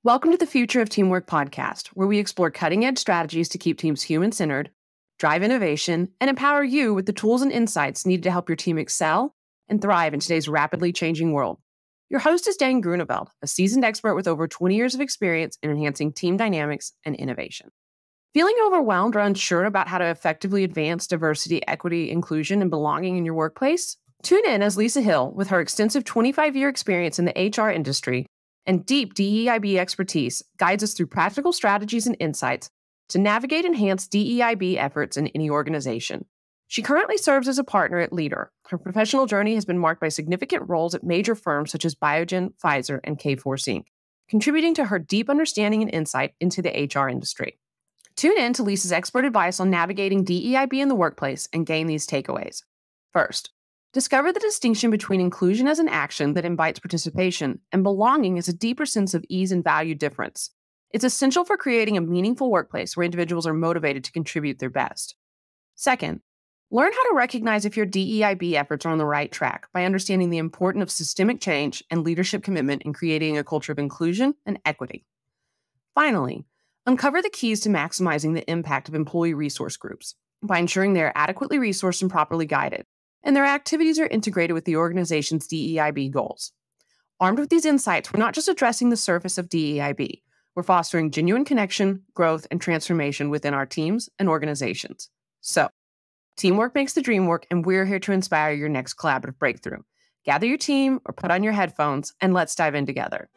Welcome to the Future of Teamwork podcast, where we explore cutting-edge strategies to keep teams human-centered, drive innovation, and empower you with the tools and insights needed to help your team excel and thrive in today's rapidly changing world. Your host is Dane, a seasoned expert with over 20 years of experience in enhancing team dynamics and innovation. Feeling overwhelmed or unsure about how to effectively advance diversity, equity, inclusion, and belonging in your workplace? Tune in as Leesa Hill, with her extensive 25-year experience in the HR industry and deep DEIB expertise, guides us through practical strategies and insights to navigate enhanced DEIB efforts in any organization. She currently serves as a partner at Leader. Her professional journey has been marked by significant roles at major firms such as Biogen, Pfizer, and Kforce Inc., contributing to her deep understanding and insight into the HR industry. Tune in to Leesa's expert advice on navigating DEIB in the workplace and gain these takeaways. First, discover the distinction between inclusion as an action that invites participation and belonging as a deeper sense of ease and value difference. It's essential for creating a meaningful workplace where individuals are motivated to contribute their best. Second, learn how to recognize if your DEIB efforts are on the right track by understanding the importance of systemic change and leadership commitment in creating a culture of inclusion and equity. Finally, uncover the keys to maximizing the impact of employee resource groups by ensuring they are adequately resourced and properly guided, and their activities are integrated with the organization's DEIB goals. Armed with these insights, we're not just addressing the surface of DEIB, we're fostering genuine connection, growth, and transformation within our teams and organizations. So, teamwork makes the dream work, and we're here to inspire your next collaborative breakthrough. Gather your team or put on your headphones, and let's dive in together.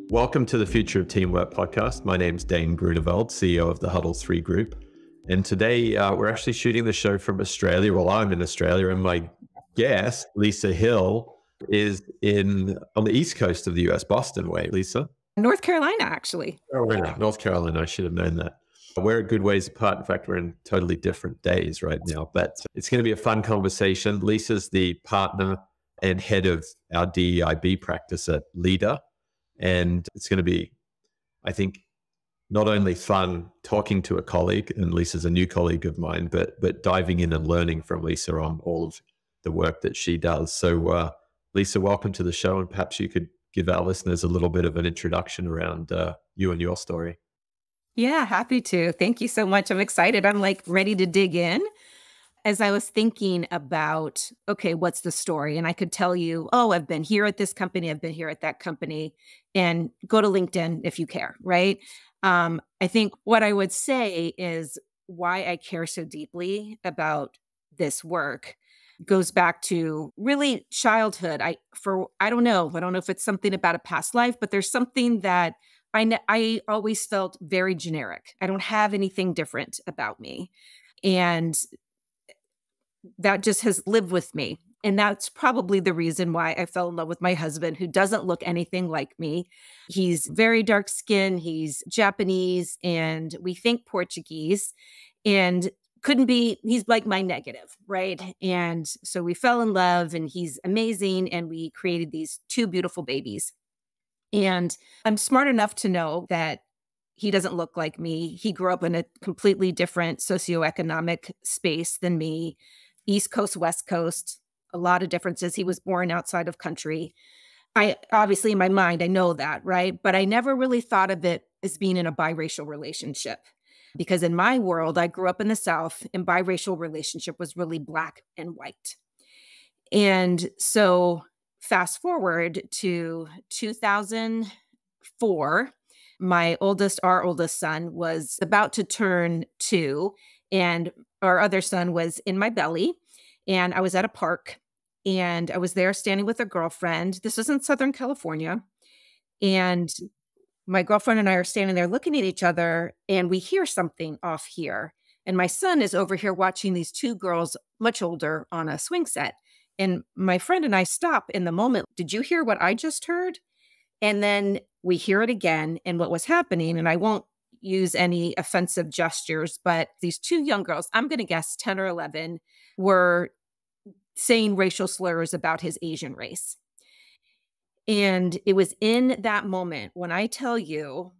Welcome to the Future of Teamwork podcast. My name's Dane, CEO of the Huddle 3 Group. And today we're actually shooting the show from Australia. Well, I'm in Australia, and my guest, Leesa Hill, is on the east coast of the US, Boston way. Leesa? North Carolina, actually. Oh, we're in North Carolina. I should have known that. We're a good ways apart. In fact, we're in totally different days right now, but it's going to be a fun conversation. Leesa's the partner and head of our DEIB practice at Leader. And it's going to be, I think, not only fun talking to a colleague, and Leesa's a new colleague of mine, but diving in and learning from Leesa on all of the work that she does. So, Leesa, welcome to the show, and perhaps you could give our listeners a little bit of an introduction around you and your story. Yeah, happy to. Thank you so much. I'm excited. I'm ready to dig in. As I was thinking about, okay, what's the story? And I could tell you, oh, I've been here at this company, I've been here at that company, and go to LinkedIn if you care, right? I think what I would say is why I care so deeply about this work goes back to really childhood. I don't know if it's something about a past life, but there's something that I always felt very generic. I don't have anything different about me. And that just has lived with me. And that's probably the reason why I fell in love with my husband, who doesn't look anything like me. He's very dark skinned, he's Japanese, and we think Portuguese, and he's like my negative, right? And so we fell in love, and he's amazing, and we created these two beautiful babies. And I'm smart enough to know that he doesn't look like me. He grew up in a completely different socioeconomic space than me. East Coast, West Coast, a lot of differences. He was born outside of country. I obviously, in my mind, I know that, right? But I never really thought of it as being in a biracial relationship, because in my world, I grew up in the South, and biracial relationship was really black and white. And so fast forward to 2004, our oldest son was about to turn 2, and our other son was in my belly, and I was at a park, and I was there standing with a girlfriend. This was in Southern California. And my girlfriend and I are standing there looking at each other, and we hear something off here. And my son is over here watching these two girls, much older, on a swing set. And my friend and I stop in the moment. Did you hear what I just heard? And then we hear it again. And what was happening, and I won't use any offensive gestures, but these two young girls, I'm going to guess 10 or 11, were saying racial slurs about his Asian race. And it was in that moment when I tell you,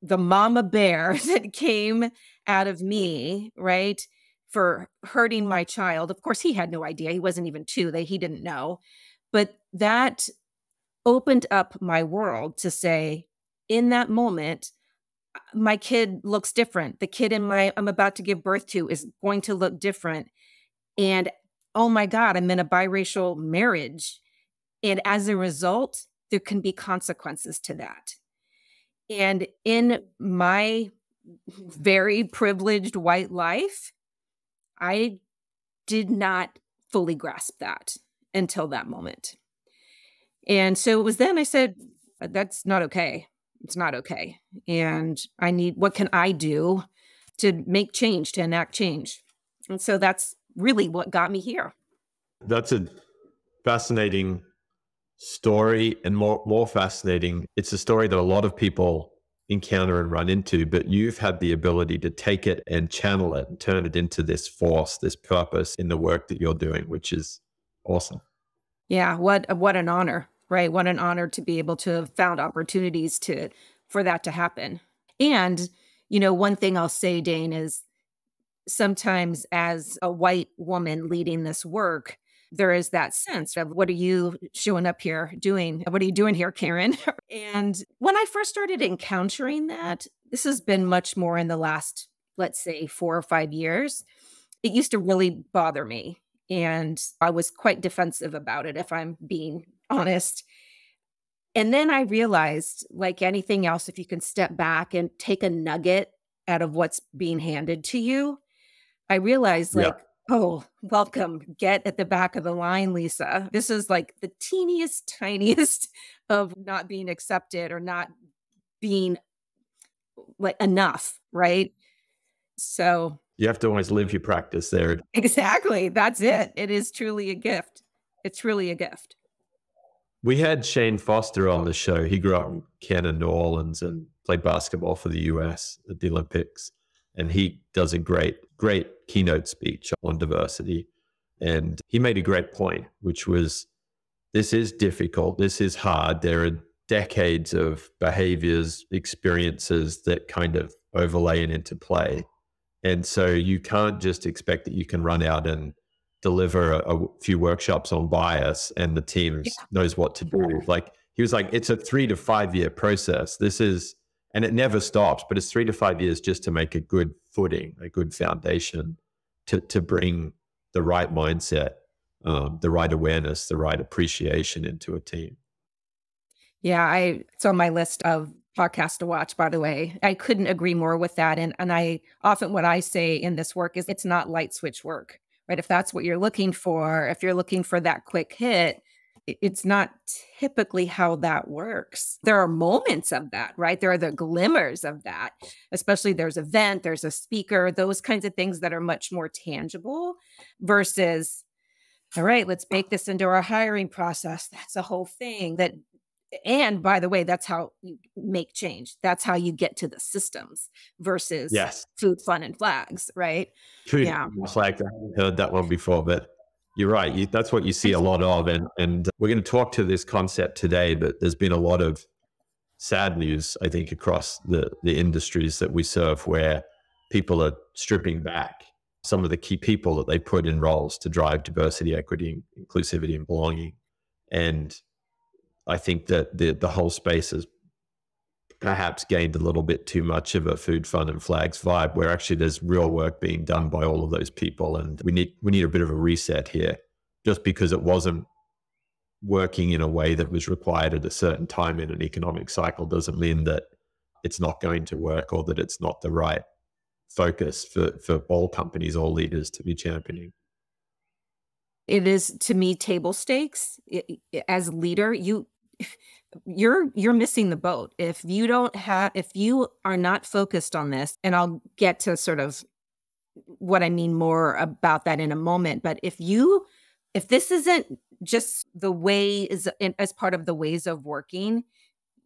the mama bear that came out of me, right, for hurting my child. Of course, he had no idea. He wasn't even two, that he didn't know. But that opened up my world to say, in that moment, my kid looks different. The kid I'm about to give birth to is going to look different. And oh my God, I'm in a biracial marriage. And as a result, there can be consequences to that. And in my very privileged white life, I did not fully grasp that until that moment. And so it was then I said, that's not okay. It's not okay. And what can I do to make change, to enact change? And so that's really what got me here. That's a fascinating story, and more fascinating, it's a story that a lot of people encounter and run into, but you've had the ability to take it and channel it and turn it into this force, this purpose in the work that you're doing, which is awesome. Yeah, what an honor, right? What an honor to be able to have found opportunities for that to happen. And, one thing I'll say, Dane, is sometimes as a white woman leading this work, there is that sense of, what are you showing up here doing? What are you doing here, Karen? And when I first started encountering that, this has been much more in the last, let's say, 4 or 5 years, it used to really bother me. And I was quite defensive about it, if I'm being honest. And then I realized, like anything else, if you can step back and take a nugget out of what's being handed to you, I realized, Yeah. Oh, welcome. Get at the back of the line, Leesa. This is like the teeniest, tiniest of not being accepted or not being like enough, right? So You have to always live your practice there. exactly. That's it. It is truly a gift. It's truly a gift. We had Shane Foster on the show. He grew up in Canada, New Orleans, and played basketball for the US at the Olympics. And he does a great keynote speech on diversity. And he made a great point, which was, this is difficult. This is hard. There are decades of behaviors, experiences that kind of overlay and interplay. And so you can't just expect that you can run out and deliver a few workshops on bias and the team knows what to do. Like, he was like, it's a 3 to 5 year process. And it never stops, but it's 3 to 5 years just to make a good footing, a good foundation to bring the right mindset, the right awareness, the right appreciation into a team. Yeah, it's on my list of podcasts to watch, by the way. I couldn't agree more with that. And I often, what I say in this work is, it's not light switch work, right? If that's what you're looking for, if you're looking for that quick hit, it's not typically how that works. There are moments of that, right? There are the glimmers of that, especially there's an event, there's a speaker, those kinds of things that are much more tangible versus, all right, let's bake this into our hiring process. That's a whole thing and by the way, that's how you make change. That's how you get to the systems versus food, fun, and flags, right? Food, and flags. I haven't heard that one before, but you're right. That's what you see a lot of. And we're going to talk to this concept today, but there's been a lot of sad news, I think, across the industries that we serve, where people are stripping back some of the key people that they put in roles to drive diversity, equity, inclusivity, and belonging. And I think that the whole space has perhaps gained a little bit too much of a food, fun, and flags vibe, where actually there's real work being done by all of those people. And we need a bit of a reset here. Just because it wasn't working in a way that was required at a certain time in an economic cycle doesn't mean that it's not going to work, or that it's not the right focus for all companies, all leaders to be championing. It is, to me, table stakes. As a leader, you're missing the boat if you are not focused on this. And I'll get to sort of what I mean more about that in a moment. But if this isn't just the ways, as part of the ways of working,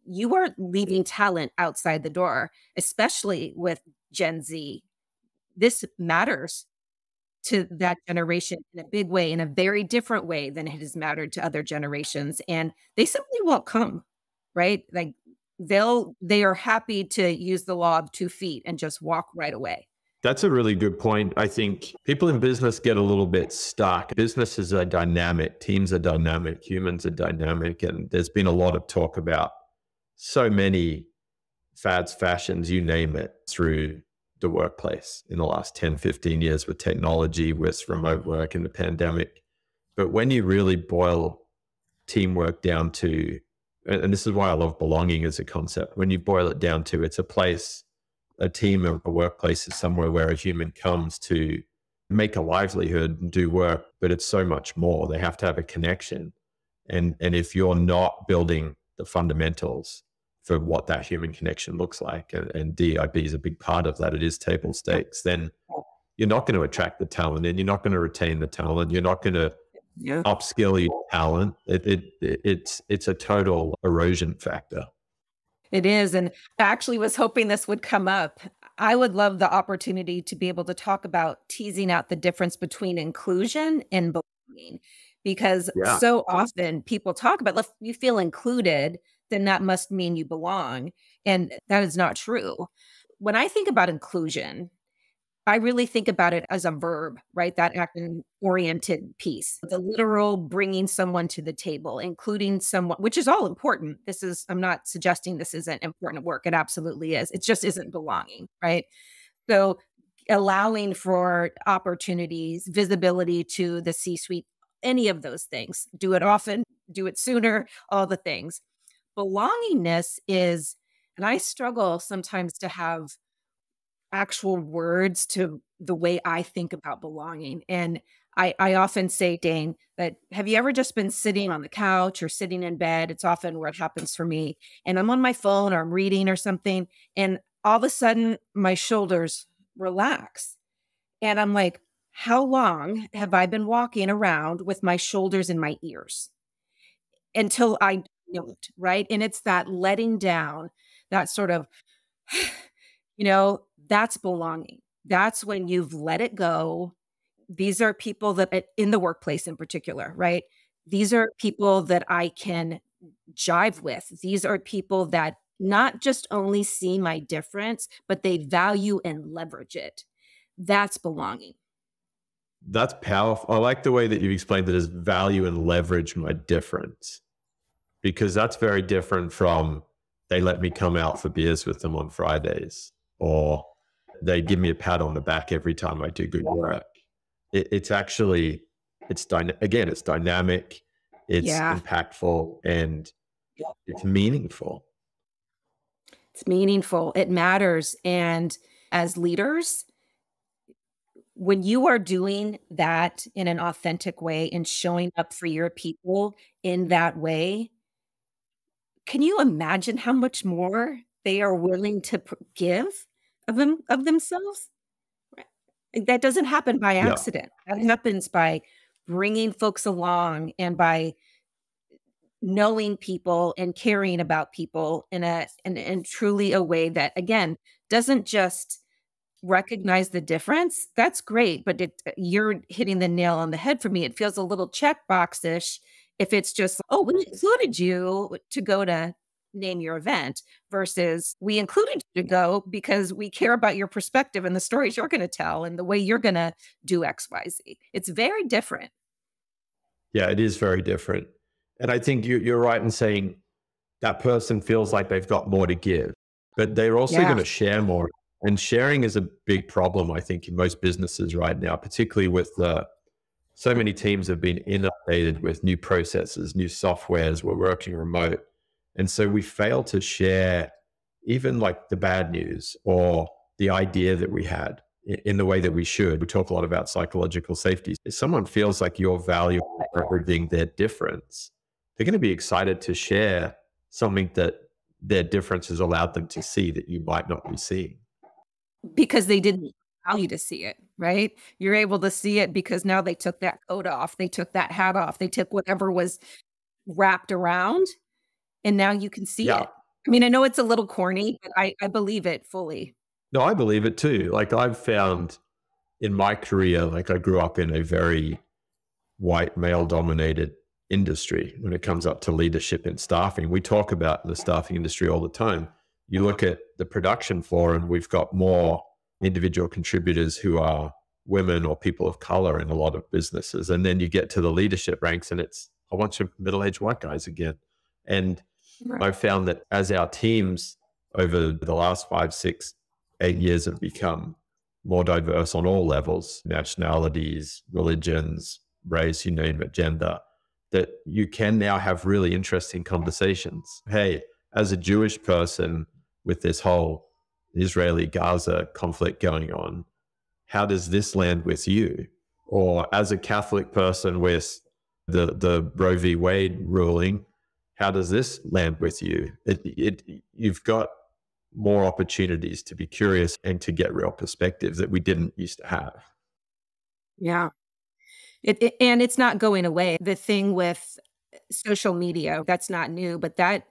you are leaving talent outside the door, especially with Gen Z. This matters to that generation in a big way, in a very different way than it has mattered to other generations. And they simply won't come, right? Like, they are happy to use the law of 2 feet and just walk right away. That's a really good point. I think people in business get a little bit stuck. Businesses are dynamic, teams are dynamic, humans are dynamic. And there's been a lot of talk about so many fads, fashions, you name it, through the workplace in the last 10, 15 years with technology, with remote work and the pandemic. But when you really boil teamwork down to, and this is why I love belonging as a concept, when you boil it down to, it's a place, a team or a workplace is somewhere where a human comes to make a livelihood and do work, but it's so much more. They have to have a connection. And if you're not building the fundamentals for what that human connection looks like, and DEIB is a big part of that, it is table stakes, then you're not going to attract the talent and you're not going to retain the talent. You're not going to upskill your talent. It's a total erosion factor. It is. And I actually was hoping this would come up. I would love the opportunity to be able to talk about teasing out the difference between inclusion and belonging, because so often people talk about, if you feel included, then that must mean you belong. And that is not true. When I think about inclusion, I really think about it as a verb, right? That action-oriented piece, the literal bringing someone to the table, including someone, which is all important. I'm not suggesting this isn't important work. It absolutely is. It just isn't belonging, right? So allowing for opportunities, visibility to the C-suite, any of those things, do it often, do it sooner, all the things. Belongingness is, and I struggle sometimes to have actual words to the way I think about belonging. And I often say, Dane, that have you ever just been sitting on the couch or sitting in bed? It's often where it happens for me. And I'm on my phone or I'm reading or something. And all of a sudden my shoulders relax. And I'm like, how long have I been walking around with my shoulders in my ears? Until I know it, right? And it's that letting down, that sort of, that's belonging. That's when you've let it go. These are people that in the workplace in particular, right? These are people that I can jive with. These are people that not just only see my difference, but they value and leverage it. That's belonging. That's powerful. I like the way that you've explained it as value and leverage my difference, because that's very different from they let me come out for beers with them on Fridays, or they give me a pat on the back every time I do good work. It's actually, it's dynamic, it's impactful, and it's meaningful. It's meaningful. It matters. And as leaders, when you are doing that in an authentic way and showing up for your people in that way, can you imagine how much more they are willing to give of themselves? That doesn't happen by accident. That happens by bringing folks along and by knowing people and caring about people in truly a way that, again, doesn't just recognize the difference. That's great, but you're hitting the nail on the head for me. It feels a little checkbox-ish if it's just, oh, we included you to go to name your event, versus we included you to go because we care about your perspective and the stories you're going to tell and the way you're going to do XYZ. It's very different. Yeah, it is very different. And I think you're right in saying that person feels like they've got more to give, but they're also going to share more. And sharing is a big problem, I think, in most businesses right now, particularly with so many teams have been inundated with new processes, new softwares, we're working remote. And so we fail to share even like the bad news or the idea that we had in the way that we should. We talk a lot about psychological safety. If someone feels like you're valuable for everything, their difference, they're going to be excited to share something that their difference has allowed them to see that you might not be seeing. Because they didn't allow you to see it, right? You're able to see it because now they took that coat off. They took that hat off. They took whatever was wrapped around, and now you can see it. I mean, I know it's a little corny, but I believe it fully. No, I believe it too. Like I've found in my career, like I grew up in a very white male dominated industry when it comes up to leadership in staffing. We talk about the staffing industry all the time. You look at the production floor and we've got more individual contributors who are women or people of color in a lot of businesses. And then you get to the leadership ranks and it's a bunch of middle-aged white guys again. And I've found that as our teams over the last 5, 6, 8 years have become more diverse on all levels, nationalities, religions, race, you name it, gender, that you can now have really interesting conversations. Hey, as a Jewish person with this whole Israeli-Gaza conflict going on, how does this land with you? Or as a Catholic person with the Roe v. Wade ruling, how does this land with you? You've got more opportunities to be curious and to get real perspectives that we didn't used to have. Yeah. And it's not going away. The thing with social media, that's not new, but that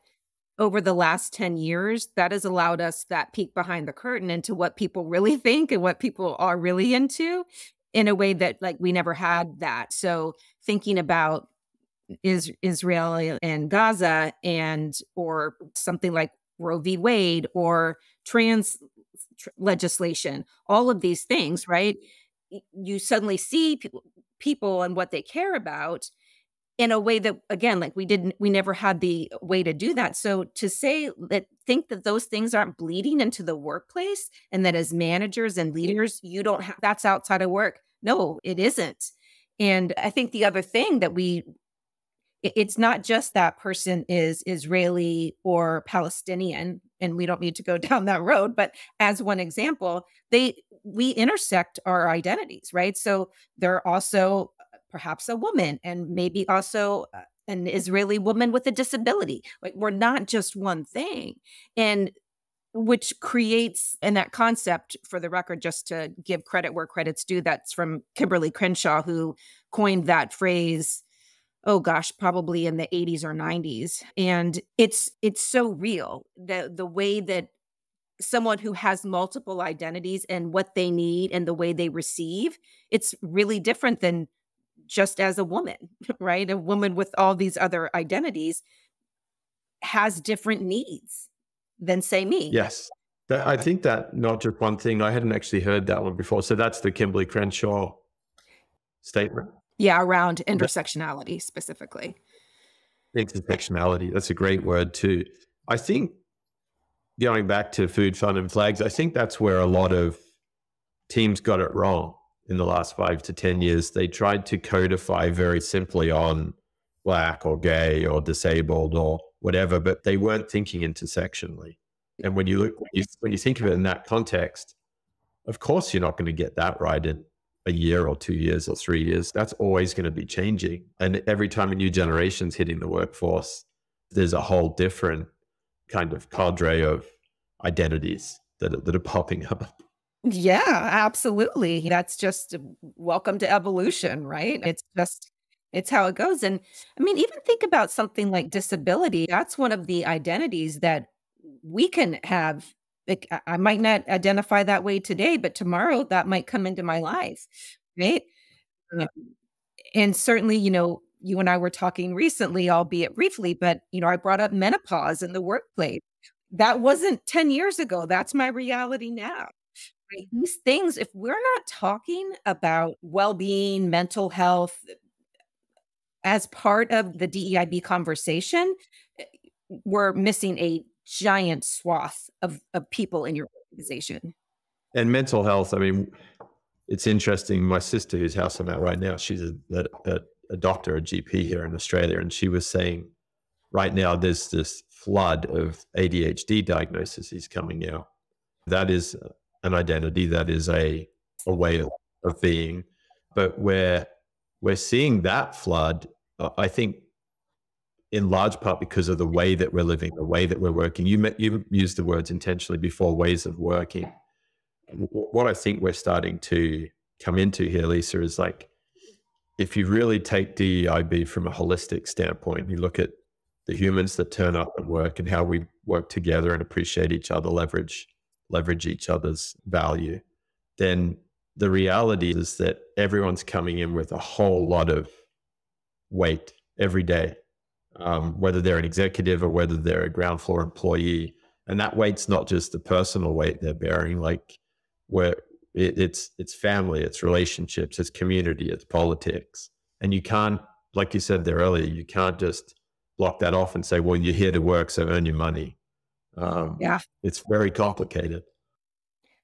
over the last 10 years, that has allowed us that peek behind the curtain into what people really think and what people are really into in a way that like we never had that. So thinking about Israel and Gaza or something like Roe v. Wade or trans legislation, all of these things, right? You suddenly see people and what they care about in a way that, again, like we never had the way to do that. So to think that those things aren't bleeding into the workplace and that as managers and leaders, you don't have, that's outside of work. No, it isn't. And I think the other thing that it's not just that person is Israeli or Palestinian, and we don't need to go down that road, but as one example, we intersect our identities, right? So they're also perhaps a woman and maybe also an Israeli woman with a disability. Like we're not just one thing. And which creates, and that concept, for the record, just to give credit where credit's due, that's from Kimberly Crenshaw, who coined that phrase, oh gosh, probably in the 80s or 90s. And it's so real, the way that someone who has multiple identities and what they need and the way they receive, it's really different than just as a woman, right? A woman with all these other identities has different needs than, say, me. Yes. I think that not just one thing. I hadn't actually heard that one before. So that's the Kimberly Crenshaw statement. Yeah, around intersectionality specifically. Intersectionality. That's a great word too. I think going back to food, fun, and flags, I think that's where a lot of teams got it wrong in the last 5 to 10 years. They tried to codify very simply on Black or gay or disabled or whatever, but they weren't thinking intersectionally. And when you think of it in that context, of course you're not going to get that right in a year or 2 years or 3 years. That's always going to be changing. And every time a new generation's hitting the workforce, there's a whole different kind of cadre of identities that are popping up. Yeah, absolutely. That's just welcome to evolution, right? It's how it goes. And I mean, even think about something like disability. That's one of the identities that we can have. Like, I might not identify that way today, but tomorrow that might come into my life, right? Um, And certainly, you and I were talking recently, albeit briefly, but, I brought up menopause in the workplace. That wasn't 10 years ago. That's my reality now. Right? These things, if we're not talking about well-being, mental health as part of the DEIB conversation, eh, we're missing a giant swath of people in your organization. And mental health, I mean, it's interesting. My sister, whose house I'm at right now, she's a doctor, a GP here in Australia, and she was saying right now there's this flood of ADHD diagnoses coming out. That is an identity, that is a way of being. But we're seeing that flood, I think, in large part because of the way that we're living, the way that we're working. You used the words intentionally before, ways of working. What I think we're starting to come into here, Leesa, is like, if you really take DEIB from a holistic standpoint, you look at the humans that turn up at work and how we work together and appreciate each other, leverage each other's value, then the reality is that everyone's coming in with a whole lot of weight every day, whether they're an executive or whether they're a ground floor employee. And that weight's not just the personal weight they're bearing, like where it's family, it's relationships, it's community, it's politics. And you can't, like you said there earlier, you can't just block that off and say, well, you're here to work, so earn your money. Yeah. It's very complicated.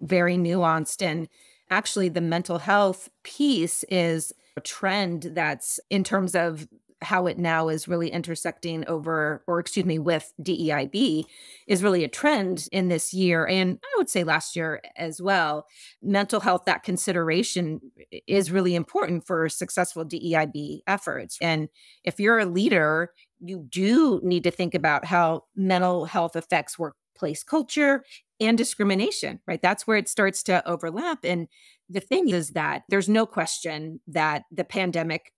Very nuanced. And actually, the mental health piece is a trend that's in terms of how it now is really intersecting with DEIB is really a trend in this year. And I would say last year as well. Mental health, that consideration is really important for successful DEIB efforts. And if you're a leader, you do need to think about how mental health affects workplace culture and discrimination, right? That's where it starts to overlap. And the thing is that there's no question that the pandemic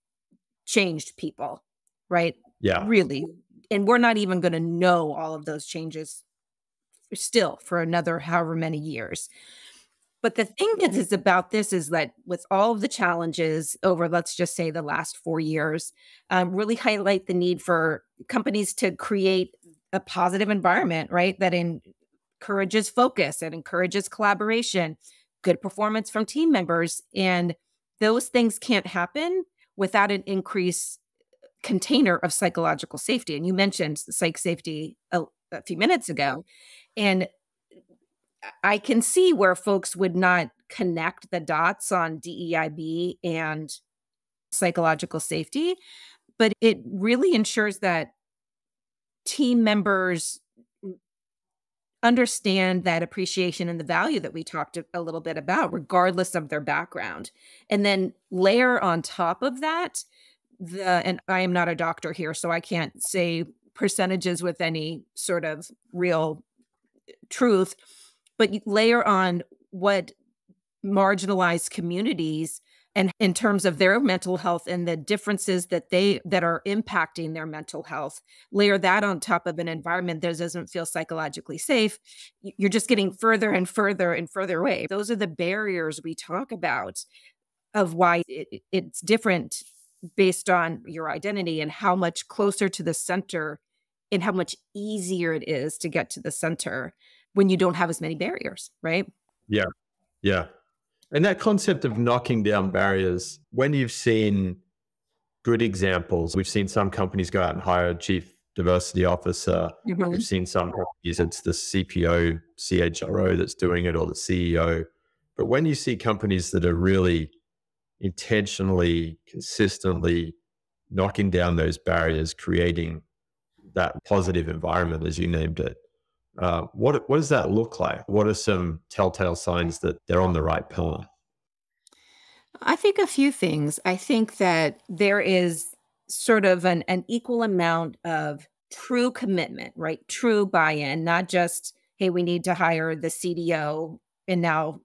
changed people, right? Yeah. Really. And we're not even going to know all of those changes still for another however many years. But the thing that is about this is that with all of the challenges over, let's just say, the last 4 years, really highlight the need for companies to create a positive environment, right? That encourages focus, it encourages collaboration, good performance from team members. And those things can't happen without an increased container of psychological safety. And you mentioned psych safety a few minutes ago. And I can see where folks would not connect the dots on DEIB and psychological safety, but it really ensures that team members understand that appreciation and the value that we talked a little bit about, regardless of their background. And then layer on top of that, and I am not a doctor here, so I can't say percentages with any sort of real truth, but you layer on what marginalized communities and in terms of their mental health and the differences that are impacting their mental health, layer that on top of an environment that doesn't feel psychologically safe, you're just getting further and further and further away. Those are the barriers we talk about of why it's different based on your identity and how much closer to the center and how much easier it is to get to the center when you don't have as many barriers, right? Yeah. Yeah. And that concept of knocking down barriers, when you've seen good examples, we've seen some companies go out and hire a chief diversity officer. Mm-hmm. We've seen some companies, it's the CPO, CHRO that's doing it, or the CEO. But when you see companies that are really intentionally, consistently knocking down those barriers, creating that positive environment, as you named it, what does that look like? What are some telltale signs that they're on the right path? I think a few things. I think that there is sort of an equal amount of true commitment, right? True buy-in, not just, hey, we need to hire the CDO and now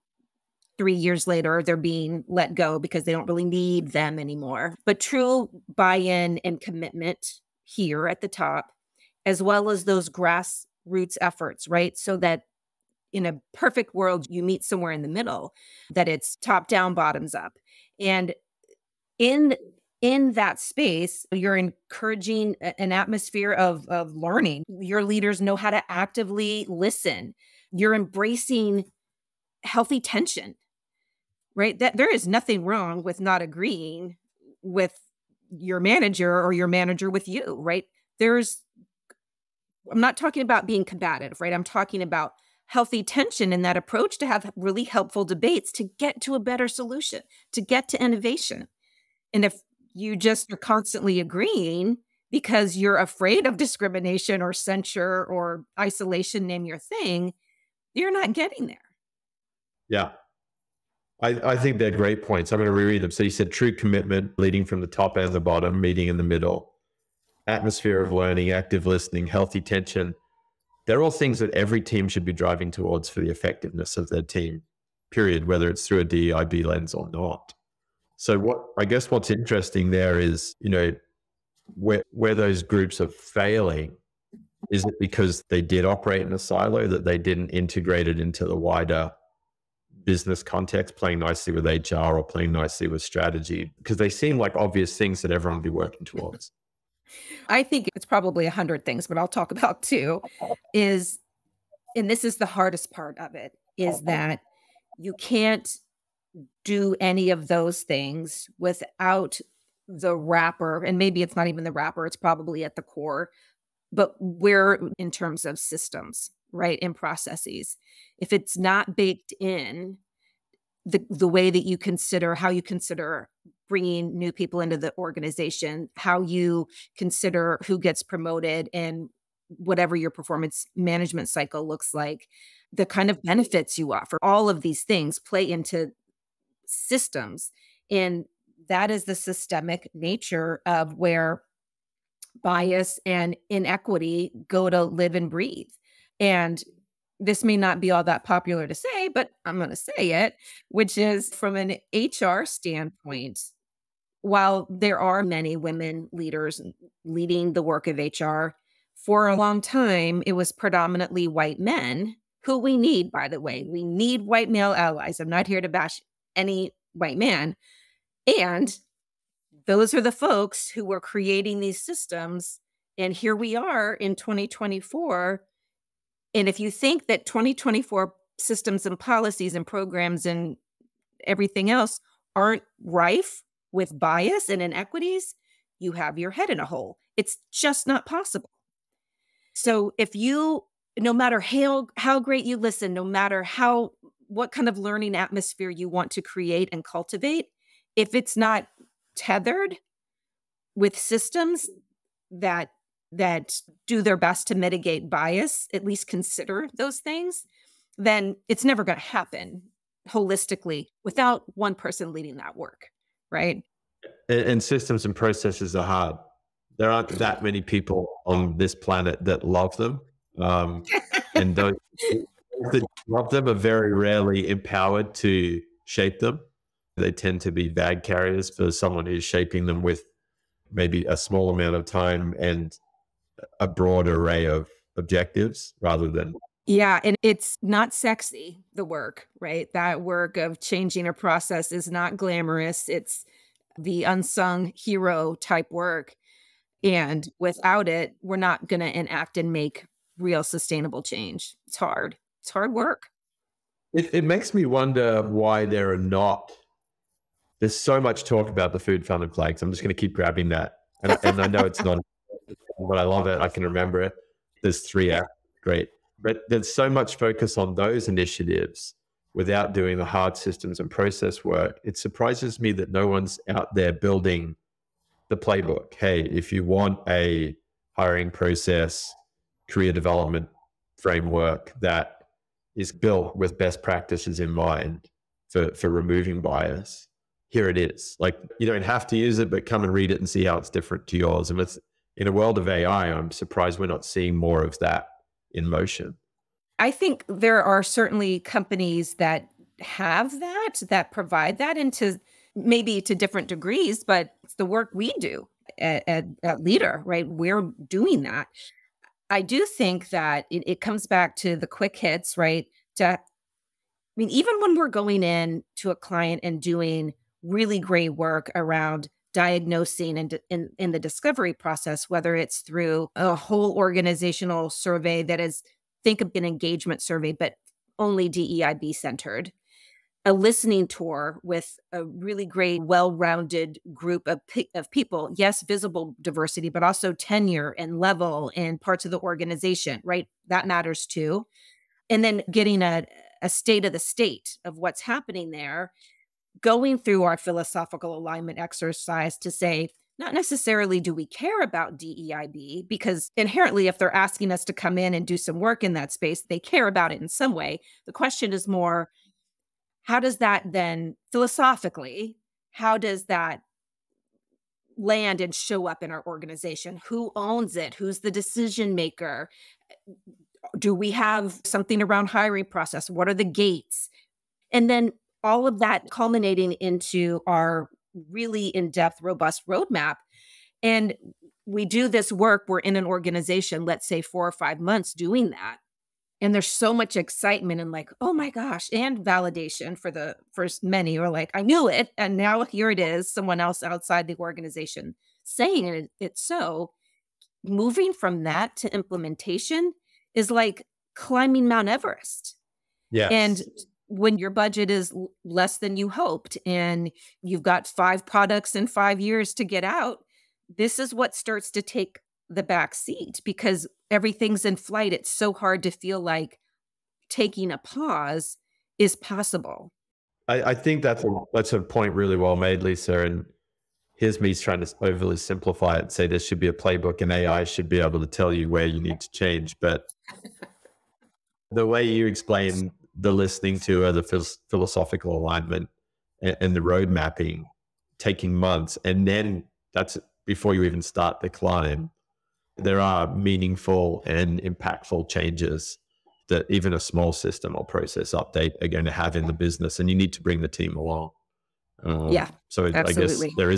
3 years later they're being let go because they don't really need them anymore. But true buy-in and commitment here at the top, as well as those grassroots efforts, right? So that in a perfect world, you meet somewhere in the middle, that it's top down, bottoms up. And in that space, you're encouraging an atmosphere of learning. Your leaders know how to actively listen. You're embracing healthy tension, right? That there is nothing wrong with not agreeing with your manager or your manager with you, right? I'm not talking about being combative, right? I'm talking about healthy tension in that approach to have really helpful debates to get to a better solution, to get to innovation. And if you just are constantly agreeing because you're afraid of discrimination or censure or isolation, name your thing, you're not getting there. Yeah. I think they're great points. I'm going to reread them. So you said true commitment, leading from the top and the bottom, meeting in the middle, atmosphere of learning, active listening, healthy tension. They're all things that every team should be driving towards for the effectiveness of their team, period, whether it's through a DEIB lens or not. So what's interesting there is, where those groups are failing, is it because they did operate in a silo, that they didn't integrate it into the wider business context, playing nicely with HR or playing nicely with strategy? Because they seem like obvious things that everyone would be working towards. I think it's probably 100 things, but I'll talk about two is, and this is the hardest part of it, is that you can't do any of those things without the wrapper. And maybe it's not even the wrapper, it's probably at the core, but we're in terms of systems, right? And processes. If it's not baked in, the way that you consider how you consider bringing new people into the organization, how you consider who gets promoted and whatever your performance management cycle looks like, the kind of benefits you offer, all of these things play into systems. And that is the systemic nature of where bias and inequity go to live and breathe. And this may not be all that popular to say, but I'm going to say it, which is from an HR standpoint, while there are many women leaders leading the work of HR, for a long time, it was predominantly white men who we need, by the way. We need white male allies. I'm not here to bash any white man. And those are the folks who were creating these systems. And here we are in 2024. And if you think that 2024 systems and policies and programs and everything else aren't rife with bias and inequities, you have your head in a hole. It's just not possible. So if you, no matter how great you listen, no matter what kind of learning atmosphere you want to create and cultivate, if it's not tethered with systems that do their best to mitigate bias, at least consider those things, then it's never going to happen holistically without one person leading that work, right? And systems and processes are hard. There aren't that many people on this planet that love them. And those that love them are very rarely empowered to shape them. They tend to be bag carriers for someone who's shaping them with maybe a small amount of time and a broad array of objectives rather than. Yeah. And it's not sexy, the work, right? That work of changing a process is not glamorous. It's the unsung hero type work. And without it, we're not going to enact and make real sustainable change. It's hard. It's hard work. It makes me wonder why there's so much talk about the food funnel flags. I'm just going to keep grabbing that. And I know it's not, but I love it. I can remember it. There's 3 F, great. But there's so much focus on those initiatives without doing the hard systems and process work. It surprises me that no one's out there building the playbook. Hey, if you want a hiring process, career development framework that is built with best practices in mind for removing bias, here it is. Like, you don't have to use it, but come and read it and see how it's different to yours. And it's in a world of AI, I'm surprised we're not seeing more of that in motion. I think there are certainly companies that have that provide that, into maybe to different degrees, but it's the work we do at Leader, right? We're doing that. I do think that it comes back to the quick hits, right? Even when we're going in to a client and doing really great work around diagnosing and in the discovery process, whether it's through a whole organizational survey that is, think of an engagement survey, but only DEIB centered, a listening tour with a really great, well-rounded group of people. Yes, visible diversity, but also tenure and level and parts of the organization, right? That matters too. And then getting a state of the state of what's happening there, going through our philosophical alignment exercise to say, not necessarily do we care about DEIB, because inherently, if they're asking us to come in and do some work in that space, they care about it in some way. The question is more, how does that then philosophically, how does that land and show up in our organization? Who owns it? Who's the decision maker? Do we have something around hiring process? What are the gates? And then all of that culminating into our really in-depth, robust roadmap. And we do this work, we're in an organization, let's say 4 or 5 months doing that. And there's so much excitement and like, oh my gosh, and validation for the first many who are like, I knew it. And now here it is, someone else outside the organization saying it's so. moving from that to implementation is like climbing Mount Everest. And Yes. when your budget is less than you hoped and you've got 5 products in 5 years to get out, this is what starts to take the back seat because everything's in flight. It's so hard to feel like taking a pause is possible. I think that's a point really well made, Leesa. And here's me trying to overly simplify it and say there should be a playbook and AI should be able to tell you where you need to change. But the way you explain the listening to or the philosophical alignment and the road mapping taking months, and then that's before you even start the climb, there are meaningful and impactful changes that even a small system or process update are going to have in the business, and you need to bring the team along. Yeah, So absolutely. I guess there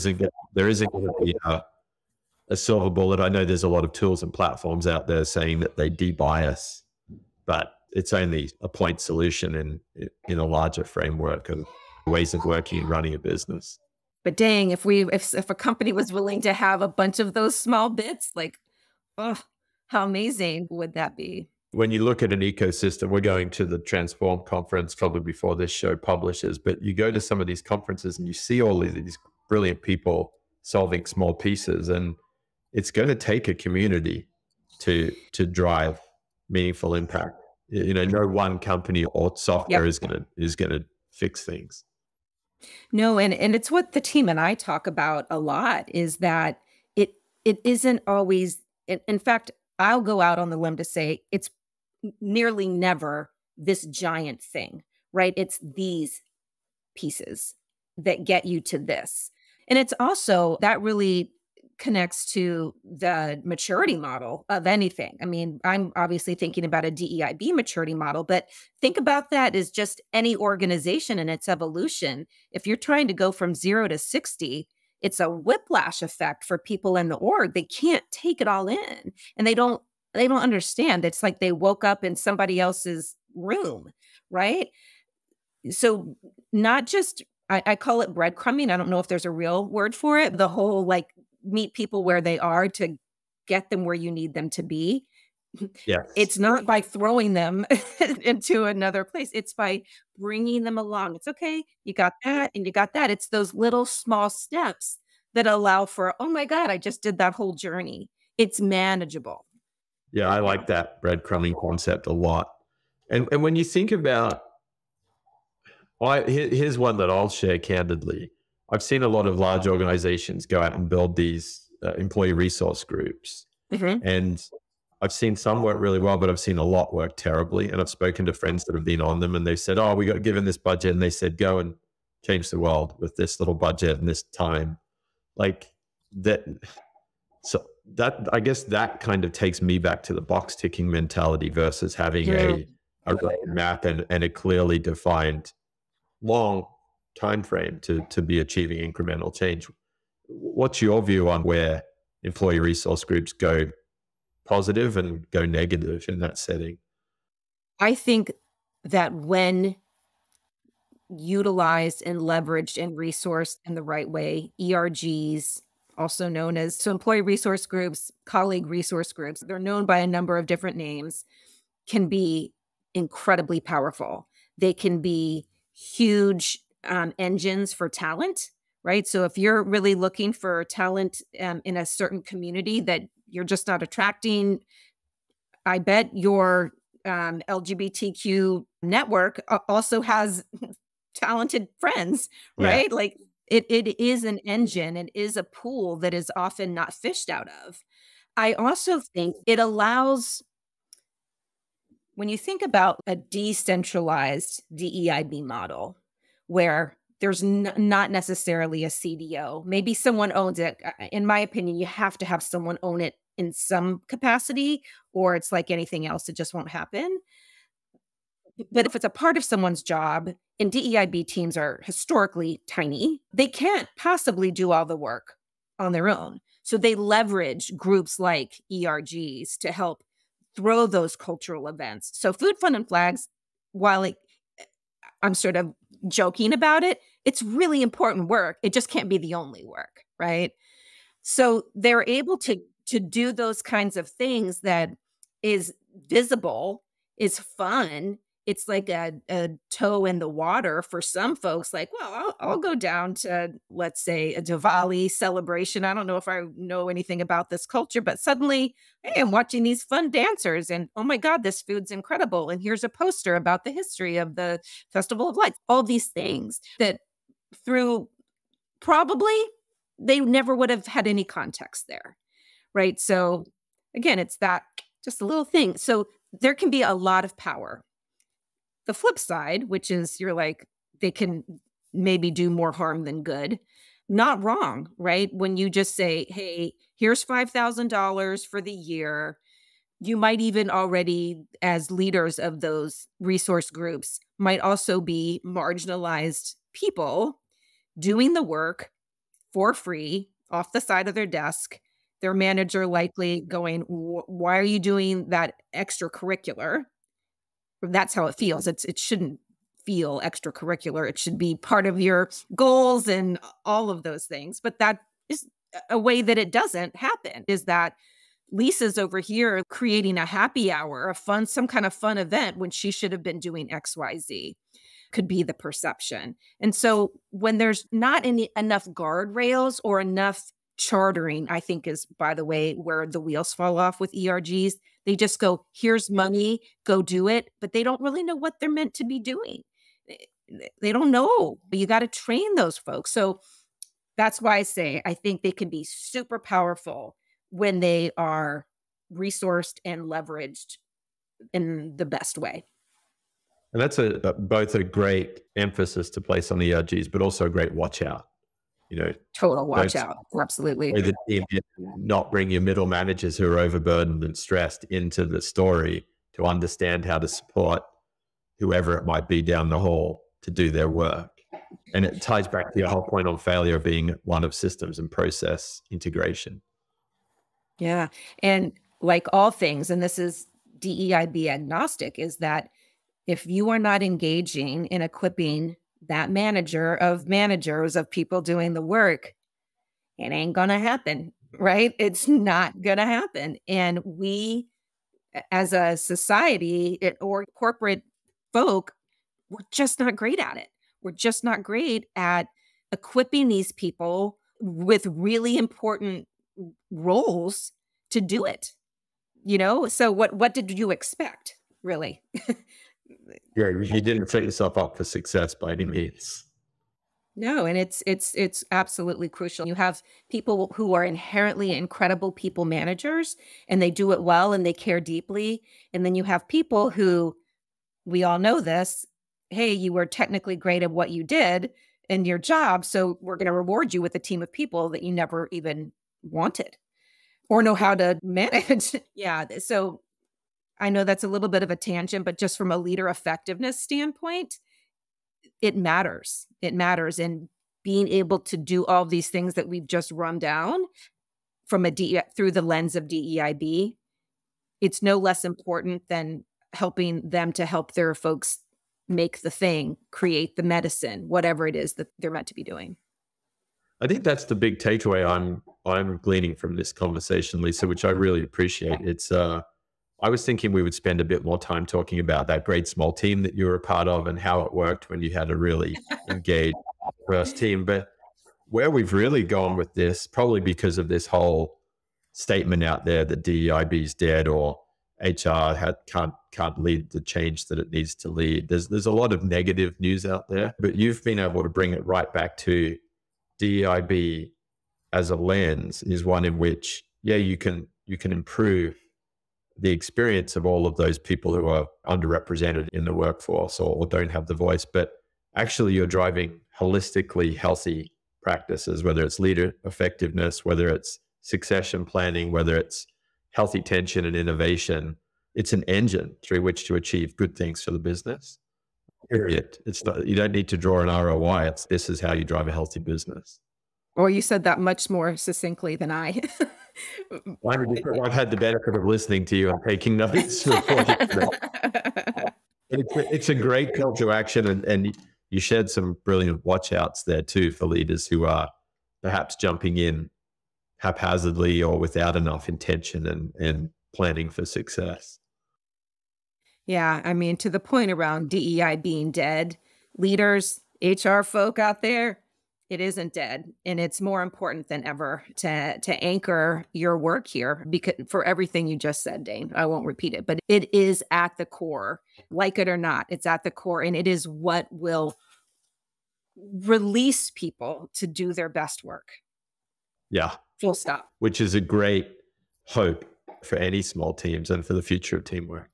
isn't going to be a silver bullet. I know there's a lot of tools and platforms out there saying that they debias, but it's only a point solution in a larger framework of ways of working and running a business. But dang, if a company was willing to have a bunch of those small bits, like, oh, how amazing would that be? When you look at an ecosystem, we're going to the Transform conference probably before this show publishes, but you go to some of these conferences and you see all these brilliant people solving small pieces, and it's going to take a community to drive meaningful impact. You know, no one company or software is going to fix things. No, and it's what the team and I talk about a lot is that it isn't always, in fact, I'll go out on the limb to say it's nearly never this giant thing, right? It's these pieces that get you to this. And it's also that really connects to the maturity model of anything. I mean, I'm obviously thinking about a DEIB maturity model, but think about that as just any organization and its evolution. If you're trying to go from 0 to 60, it's a whiplash effect for people in the org. They can't take it all in, and they don't understand. It's like they woke up in somebody else's room, right? So not just, I call it breadcrumbing. I don't know if there's a real word for it. The whole like meet people where they are to get them where you need them to be. Yes. It's not by throwing them into another place. It's by bringing them along. It's okay. You got that and you got that. It's those little small steps that allow for, oh my God, I just did that whole journey. It's manageable. Yeah, I like that breadcrumbing concept a lot. And when you think about, here's one that I'll share candidly. I've seen a lot of large organizations go out and build these employee resource groups. Mm-hmm. And I've seen some work really well, but I've seen a lot work terribly. And I've spoken to friends that have been on them and they've said, oh, we got given this budget. And they said, go and change the world with this little budget and this time. Like that. So that, I guess that kind of takes me back to the box ticking mentality versus having a roadmap and a clearly defined long time frame to be achieving incremental change. What's your view on where employee resource groups go positive and go negative in that setting? I think that when utilized and leveraged and resourced in the right way, ERGs, also known as, so employee resource groups, colleague resource groups, they're known by a number of different names, can be incredibly powerful. They can be huge engines for talent, right? So if you're really looking for talent in a certain community that you're just not attracting, I bet your LGBTQ network also has talented friends, right? Yeah. Like it is an engine. It is a pool that is often not fished out of. I also think it allows, when you think about a decentralized DEIB model, where there's not necessarily a CDO, maybe someone owns it. In my opinion, you have to have someone own it in some capacity, or it's like anything else, it just won't happen. But if it's a part of someone's job, and DEIB teams are historically tiny, they can't possibly do all the work on their own. So they leverage groups like ERGs to help throw those cultural events. So Food, Fun, and Flags, while I'm sort of joking about it, it's really important work. It just can't be the only work, right? So they're able to to do those kinds of things that is visible, is fun. It's like a toe in the water for some folks. Like, well, I'll go down to, let's say, a Diwali celebration. I don't know if I know anything about this culture, but suddenly, hey, I'm watching these fun dancers and oh my God, this food's incredible. And here's a poster about the history of the Festival of Lights. All these things that through probably they never would have had any context there. Right. So again, it's that just a little thing. So there can be a lot of power. The flip side, which is you're like, they can maybe do more harm than good. Not wrong, right? When you just say, hey, here's $5,000 for the year. You might even already, as leaders of those resource groups, might also be marginalized people doing the work for free off the side of their desk. Their manager likely going, why are you doing that extracurricular? That's how it feels. It shouldn't feel extracurricular. It should be part of your goals and all of those things. But that is a way that it doesn't happen, is that Leesa's over here creating a happy hour, some kind of fun event when she should have been doing XYZ, could be the perception. And so when there's not enough guardrails or enough chartering, I think is, by the way, where the wheels fall off with ERGs. They just go, here's money, go do it. But they don't really know what they're meant to be doing. They don't know. You got to train those folks. So that's why I say I think they can be super powerful when they are resourced and leveraged in the best way. And that's both a great emphasis to place on ERGs, but also a great watch out. Total watch out. Absolutely. The team, not bring your middle managers who are overburdened and stressed into the story to understand how to support whoever it might be down the hall to do their work. And it ties back to your whole point on failure being one of systems and process integration. Yeah. And like all things, and this is DEIB agnostic, is that if you are not engaging in equipping that manager of managers of people doing the work, it ain't going to happen, right? It's not going to happen. And we, as a society or corporate folk, we're just not great at it. We're just not great at equipping these people with really important roles to do it. So what did you expect, really? Yeah, you didn't set yourself up for success by any means. No, and it's absolutely crucial. You have people who are inherently incredible people managers, and they do it well and they care deeply. And then you have people who, we all know this, hey, you were technically great at what you did in your job, so we're going to reward you with a team of people that you never even wanted or know how to manage. Yeah, so I know that's a little bit of a tangent, but just from a leader effectiveness standpoint, it matters. It matters. And being able to do all these things that we've just run down from through the lens of DEIB, it's no less important than helping them to help their folks make the thing, create the medicine, whatever it is that they're meant to be doing. I think that's the big takeaway I'm gleaning from this conversation, Leesa, which I really appreciate. It's I was thinking we would spend a bit more time talking about that great small team that you were a part of and how it worked when you had a really engaged first team. But where we've really gone with this, probably because of this whole statement out there that DEIB is dead or HR can't lead the change that it needs to lead. There's a lot of negative news out there, but you've been able to bring it right back to DEIB as a lens is one in which, yeah, you can improve the experience of all of those people who are underrepresented in the workforce or don't have the voice, but actually you're driving holistically healthy practices, whether it's leader effectiveness, whether it's succession planning, whether it's healthy tension and innovation. It's an engine through which to achieve good things for the business. Period. It's not, you don't need to draw an ROI. This is how you drive a healthy business. Or you said that much more succinctly than I. I've had the benefit of listening to you and taking notes. It's a great call to action, and you shared some brilliant watch outs there too for leaders who are perhaps jumping in haphazardly or without enough intention and planning for success. Yeah, I mean, to the point around DEI being dead, leaders, HR folk out there, it isn't dead. And it's more important than ever to anchor your work here because for everything you just said, Dane. I won't repeat it, but it is at the core, like it or not, it's at the core. And it is what will release people to do their best work. Yeah. Full stop. Which is a great hope for any small teams and for the future of teamwork.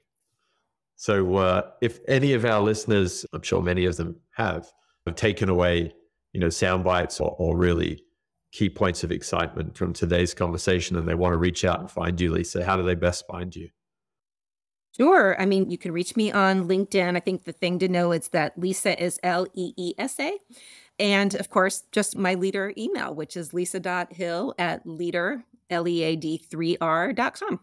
So if any of our listeners, I'm sure many of them have taken away, sound bites or really key points of excitement from today's conversation and they want to reach out and find you, Leesa, how do they best find you? Sure. I mean, you can reach me on LinkedIn. I think the thing to know is that Leesa is Leesa. And of course, just my leader email, which is leesa.hill@leader, LEAD3R.com.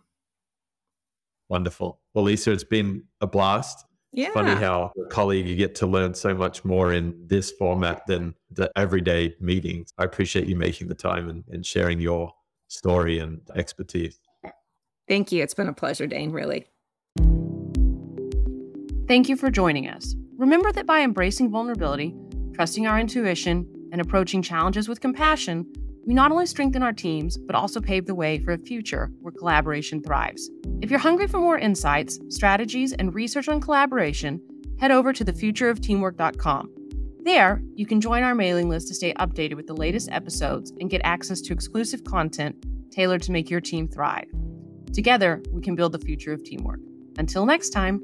Wonderful. Well, Leesa, it's been a blast. Yeah. It's funny how a colleague, you get to learn so much more in this format than the everyday meetings. I appreciate you making the time and sharing your story and expertise. Thank you. It's been a pleasure, Dane, really. Thank you for joining us. Remember that by embracing vulnerability, trusting our intuition, and approaching challenges with compassion, we not only strengthen our teams, but also pave the way for a future where collaboration thrives. If you're hungry for more insights, strategies, and research on collaboration, head over to thefutureofteamwork.com. There, you can join our mailing list to stay updated with the latest episodes and get access to exclusive content tailored to make your team thrive. Together, we can build the future of teamwork. Until next time.